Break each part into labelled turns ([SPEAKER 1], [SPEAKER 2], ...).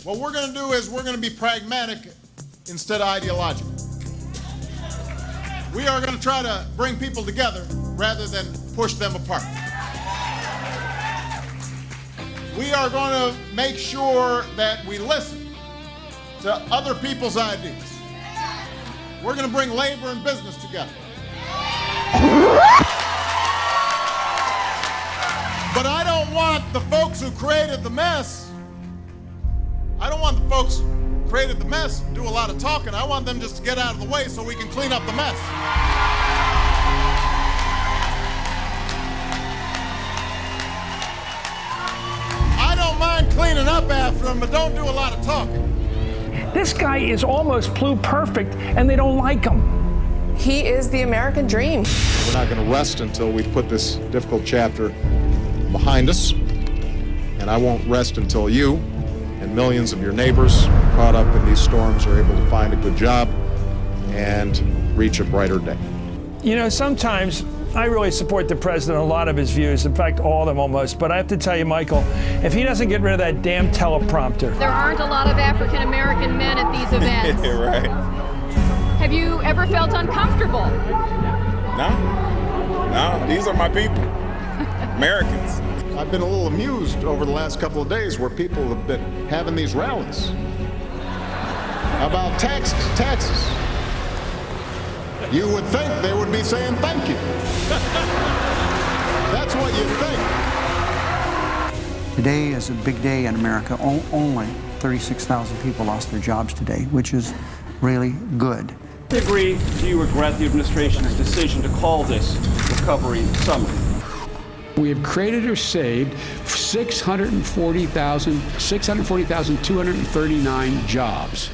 [SPEAKER 1] What we're going to do is we're going to be pragmatic instead of ideological. We are going to try to bring people together rather than push them apart. We are going to make sure that we listen to other people's ideas. We're going to bring labor and business together. But I don't want the folks who created the mess, to do a lot of talking. I want them just to get out of the way so we can clean up the mess. I don't mind cleaning up after them, but don't do a lot of talking.
[SPEAKER 2] This guy is almost pluperfect, and they don't like him.
[SPEAKER 3] He is the American dream.
[SPEAKER 1] We're not going to rest until we put this difficult chapter behind us. And I won't rest until you and millions of your neighbors caught up in these storms are able to find a good job and reach a brighter day.
[SPEAKER 2] You know, sometimes I really support the president, a lot of his views, in fact, all of them almost. But I have to tell you, Michael, if he doesn't get rid of that damn teleprompter.
[SPEAKER 4] There aren't a lot of African-American men at these events.
[SPEAKER 5] Right.
[SPEAKER 4] Have you ever felt uncomfortable?
[SPEAKER 5] No, these are my people, Americans.
[SPEAKER 1] I've been a little amused over the last couple of days where people have been having these rallies about taxes. You would think they would be saying thank you. That's what you'd think.
[SPEAKER 6] Today is a big day in America. Only 36,000 people lost their jobs today, which is really good.
[SPEAKER 7] To agree, do you regret the administration's decision to call this Recovery Summit?
[SPEAKER 8] We have created or saved 640,239 jobs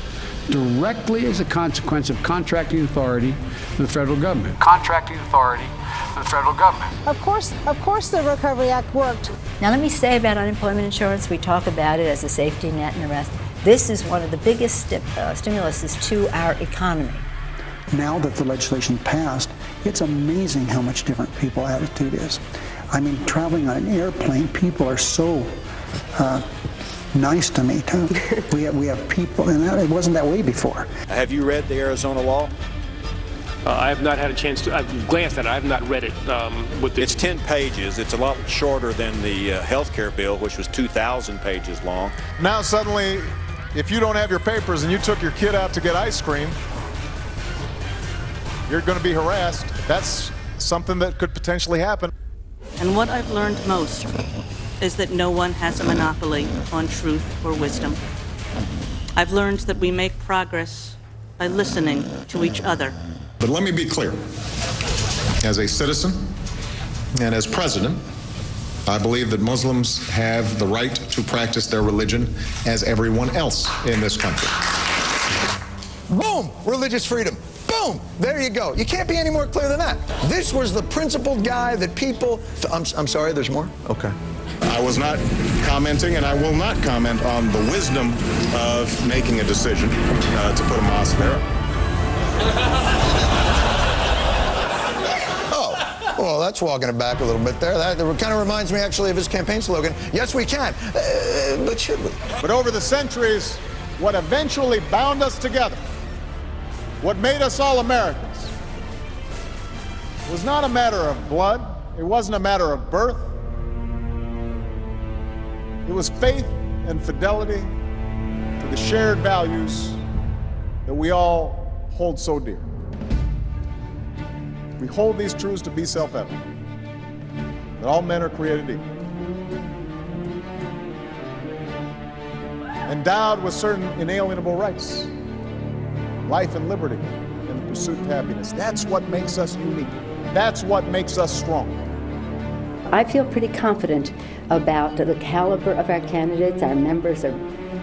[SPEAKER 8] directly as a consequence of contracting authority for the federal government. Contracting authority for the federal government.
[SPEAKER 9] Of course, the Recovery Act worked.
[SPEAKER 10] Now let me say about unemployment insurance, we talk about it as a safety net and the rest. This is one of the biggest stimuluses to our economy.
[SPEAKER 6] Now that the legislation passed, it's amazing how much different people's attitude is. I mean, traveling on an airplane, people are so nice to me, too. We have people, and it wasn't that way before.
[SPEAKER 5] Have you read the Arizona law?
[SPEAKER 7] I have not had a chance to. I've glanced at it. I have not read it.
[SPEAKER 5] It's 10 pages. It's a lot shorter than the health care bill, which was 2,000 pages long.
[SPEAKER 1] Now suddenly, if you don't have your papers and you took your kid out to get ice cream, you're going to be harassed. That's something that could potentially happen.
[SPEAKER 11] And what I've learned most is that no one has a monopoly on truth or wisdom. I've learned that we make progress by listening to each other.
[SPEAKER 1] But let me be clear. As a citizen and as president, I believe that Muslims have the right to practice their religion as everyone else in this country.
[SPEAKER 12] Boom! Religious freedom. Boom! There you go. You can't be any more clear than that. This was the principled guy that people... I'm sorry, there's more? Okay.
[SPEAKER 1] I was not commenting, and I will not comment on the wisdom of making a decision to put a mosque there.
[SPEAKER 12] Oh, well, that's walking it back a little bit there. That kind of reminds me, actually, of his campaign slogan, yes, we can, but should we?
[SPEAKER 1] But over the centuries, what eventually bound us together, what made us all Americans, was not a matter of blood. It wasn't a matter of birth. It was faith and fidelity to the shared values that we all hold so dear. We hold these truths to be self-evident, that all men are created equal, endowed with certain inalienable rights, life and liberty, and the pursuit of happiness. That's what makes us unique. That's what makes us strong.
[SPEAKER 10] I feel pretty confident about the caliber of our candidates. Our members are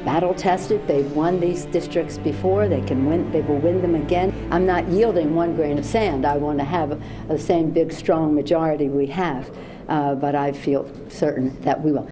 [SPEAKER 10] battle-tested. They've won these districts before. They will win them again. I'm not yielding one grain of sand. I want to have the same big, strong majority we have, but I feel certain that we will.